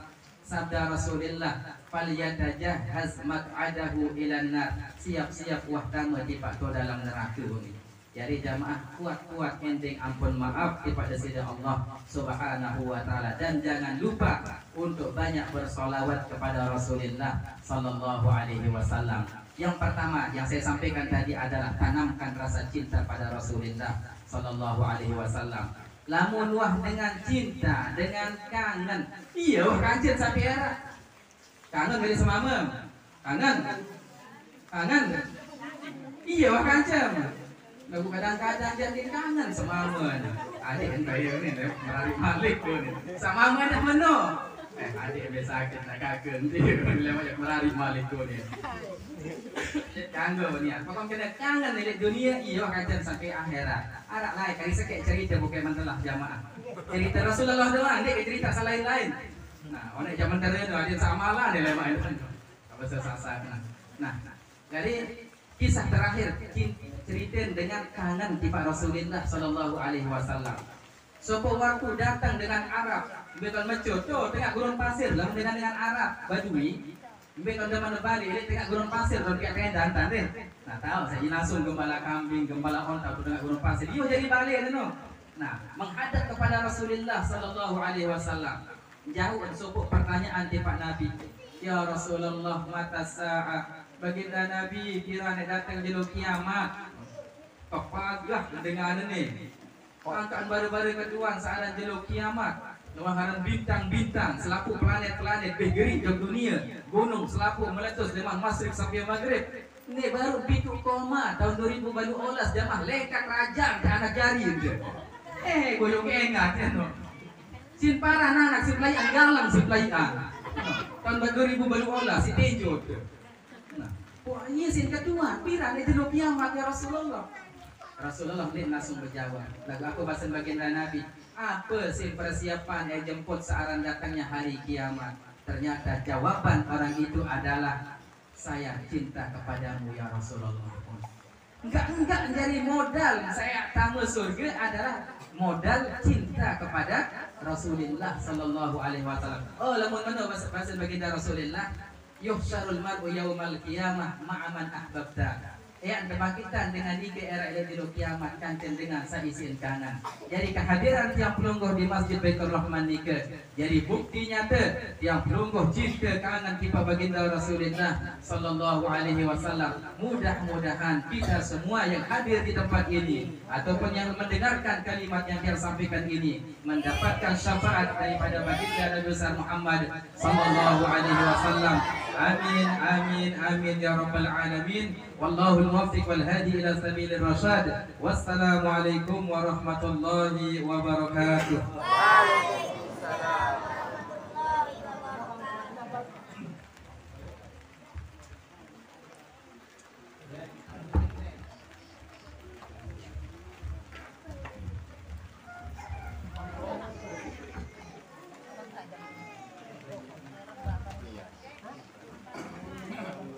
Sabda Rasulullah falyatajahhaz maq'adahu ilan nar. Siap-siap wah tamu di pakto dalam neraka ini. Jadi jamaah kuat-kuat ending ampun maaf kepada Sayyidina Allah Subhanahu wa taala, dan jangan lupa untuk banyak bersolawat kepada Rasulullah sallallahu alaihi wasallam. Yang pertama yang saya sampaikan tadi adalah tanamkan rasa cinta pada Rasulullah sallallahu alaihi wasallam. Lamun wah dengan cinta, dengan kangen. Iya wah kangen sampai era. Kangen dari semamam. Kangen. Kangen. Iya wah kangen. Lagu kadang-kadang jadi kangen semaman. Adik entah ya ni menarik malik pun. Semaman dah meno. Adik biasa kita kagen dia lewat menarik malik pun ni. Kangen ni. Pokok kena kangen dari dunia iya kajian sampai akhirat. Arak lain kali sekek cerita bukan mantelah jamaah. Cerita Rasulullah doang, dia cerita lain-lain. Nah, orang zaman dulu dia sama lah dia lewat itu. Apa sesasa. Nah, jadi kisah terakhir cerita dengan kangen tiba Rasulullah sallallahu alaihi wasallam. Suatu waktu datang dengan Arab, betul mecut tu tengah gurun pasir lah dengan Arab Badui. Betul zaman Bali dia tengah gurun pasir tu dekat dengan dantan deh. Nah, tahu saya langsung gembala kambing, gembala onta tu tengah gurun pasir. Dia jadi Bali tu. Nah, menghadap kepada Rasulullah sallallahu alaihi wasallam. Jauh suatu pertanyaan tiba Nabi. Ya Rasulullah, mata sa'ah. Baginda Nabi kira nak datang jelo kiamat. Kepagah dengan ni. Angkatan baru-baru kedua saat jelo kiamat. Luaran bintang-bintang, selapu planet-planet bergerak di dunia. Gunung selapu meletus dari Masrik sampai Maghrib. Ini baru pitu koma tahun 2012 jamaah lekat rajang ke anak jari je. Goyong engat ya no. Sin parah anak si pelayan galang si pelayan. Tahun 2012 si Tejo tu. Nah, wah iya sin kedua, pira ni jelo kiamat ya Rasulullah. Rasulullah ni langsung berjawab. Lagu aku bahasa baginda Nabi, apa sih persiapan yang jemput searang datangnya hari kiamat? Ternyata jawaban orang itu adalah saya cinta kepadamu ya Rasulullah. Enggak jadi modal saya tamu surga adalah modal cinta kepada Rasulullah sallallahu alaihi wasallam. Oh, lamun mana bahasa baginda Rasulullah, yuhsyarul mar'u yaumal qiyamah ma'a man ahbabta. Kebangkitan dengan tiga era yang kiamat kanten dengan saisin kanan. Jadi kehadiran tiang pelungguh di Masjid Baitur Rahman nika jadi bukti nyata tiang pelungguh cinta kangen kita baginda Rasulullah sallallahu alaihi wasallam. Mudah-mudahan kita semua yang hadir di tempat ini ataupun yang mendengarkan kalimat yang dia sampaikan ini mendapatkan syafaat daripada baginda Nabi besar Muhammad sallallahu alaihi wasallam. Amin amin amin ya rabbal alamin. Wallahu al-muwaffiq wal hadi ila sabilir rasyad. Wassalamualaikum warahmatullahi wabarakatuh. Waalaikumsalam warahmatullahi wabarakatuh.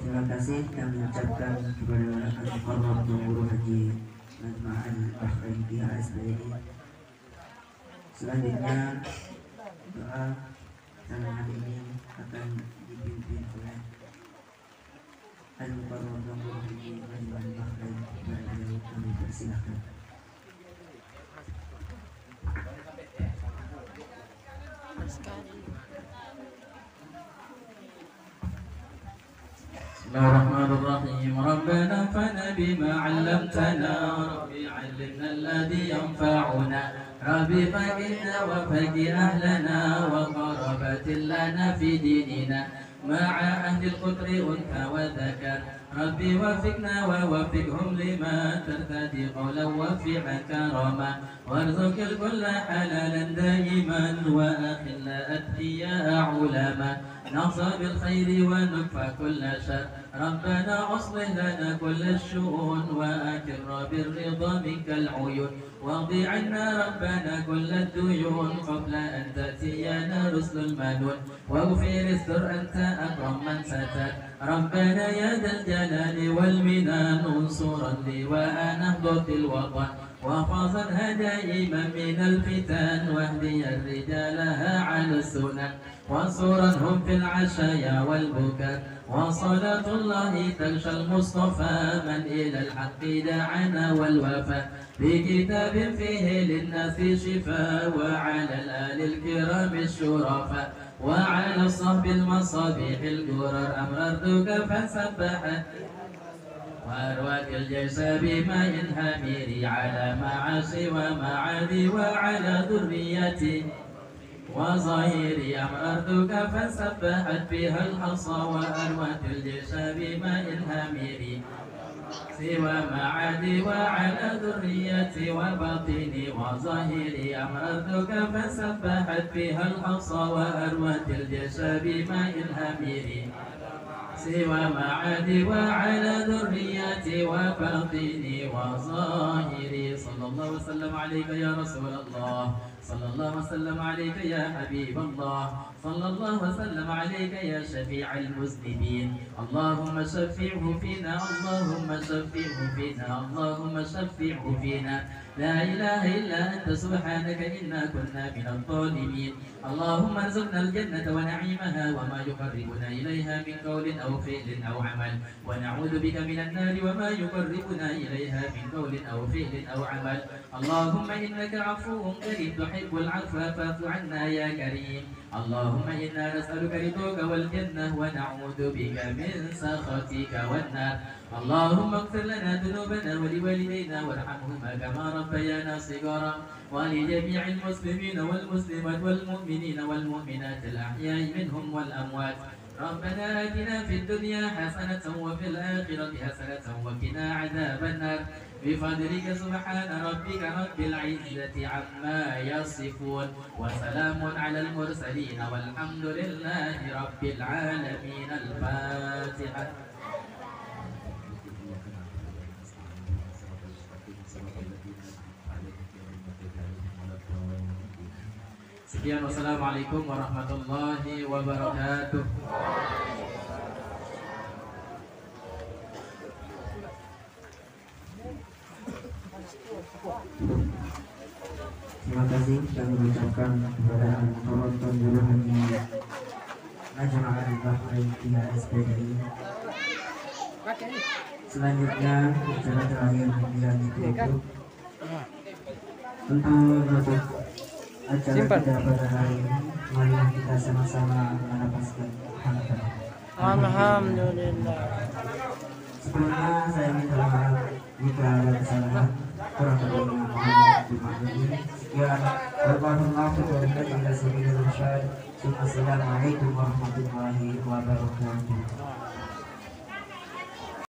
Terima kasih kami ucapkan kepada Al-Mukarram Guru Haji Najmah Al-Bahrain PHSBI. Selanjutnya doa tangan ini akan dipimpin oleh Al-Mukarram Guru Haji Najmah Al-Bahrain. Kami persilahkan. Bismillahirrahmanirrahim. Rabbana fana bima 'allamtana, Rabbi 'allimna alladhi yanfa'una, Rabbi fa'inna wa faqih ahlana wa qarabatil lana fi dinina ma'a ahli al-qutri unka wa dhakar. Rabbi wafiqna wa wafiqhum lima tartadi qawlan wa fi'a karama warzuqil kulla halalan daiman wa akhilla atqiya ulama نصب الخير ونكفى كل شر ربنا أصلح لنا كل الشؤون وأكر بالرضا منك العيون واقض عنا ربنا كل الديون قبل أن تأتينا رسل المنون واغفر استر أنت أكرم من ستر ربنا يا ذا الجلال والمنان انصرا لواء نهضة الوطن وحفظنها دائما من الفتن واهدي رجالها على السنن وانصرنهم في العشايا والبكاء وصلاة الله تغشى المصطفى من إلى الحق دعانا والوفاء بكتاب فيه للناس شفاء وعلى الآل الكرام الشرفاء وعلى الصحب المصابيح القرر أمررتك فسبحت وأروت الجيش بماء حمير على معاشي ومعادي وعلى ذريتي وظهيري أمررتك فسبحت بها الحصى وأروت الجيش بماء حمير سوى معادي وعلى ذريتي وباطني وظهيري أمررتك فسبحت بها الحصى وأروت الجيش بماء حمير سوى معادي وعلى ذريتي وباطني وظاهري صلى الله وسلم عليك يا رسول الله صلى الله وسلم عليك يا حبيب الله صلى الله وسلم عليك يا شفيع المذنبين اللهم شفعه فينا اللهم شفعه فينا اللهم شفعه فينا لا إله إلا أنت سبحانك إنا كنا من الظالمين اللهم ارزقنا الجنة ونعيمها وما يقربنا إليها من قول أو فعل أو عمل ونعوذ بك من النار وما يقربنا إليها من قول أو فعل أو عمل اللهم إنك عفو كريم تحب العفو فاعف عنا يا كريم اللهم إنا نسألك رضاك والجنة ونعوذ بك من سخطك والنار اللهم اغفر لنا ذنوبنا ولوالدينا وارحمهما كما ربيانا صغارا ولجميع المسلمين والمسلمات والمؤمنين والمؤمنات الأحياء منهم والأموات ربنا آتنا في الدنيا حسنة وفي الآخرة حسنة وقنا عذاب النار بفضلك سبحان ربك رب العزة عما يصفون وسلام على المرسلين والحمد لله رب العالمين الفاتحة. Sekian, wassalamualaikum warahmatullahi wabarakatuh. Terima kasih kami ucapkan kepada penonton juruhan Najma Al-Bahrain pihak SPDI. Selanjutnya acara terakhir yang ditutup. Untuk acara kita pada hari ini, mari kita sama-sama menapaskan alhamdulillah. Alhamdulillah. Sebelumnya saya minta maaf jika ada kesalahan, kurang lebihnya mohon dimaklumi. Sekian, wabillahi taufiq wal hidayah. Assalamualaikum warahmatullahi wabarakatuh.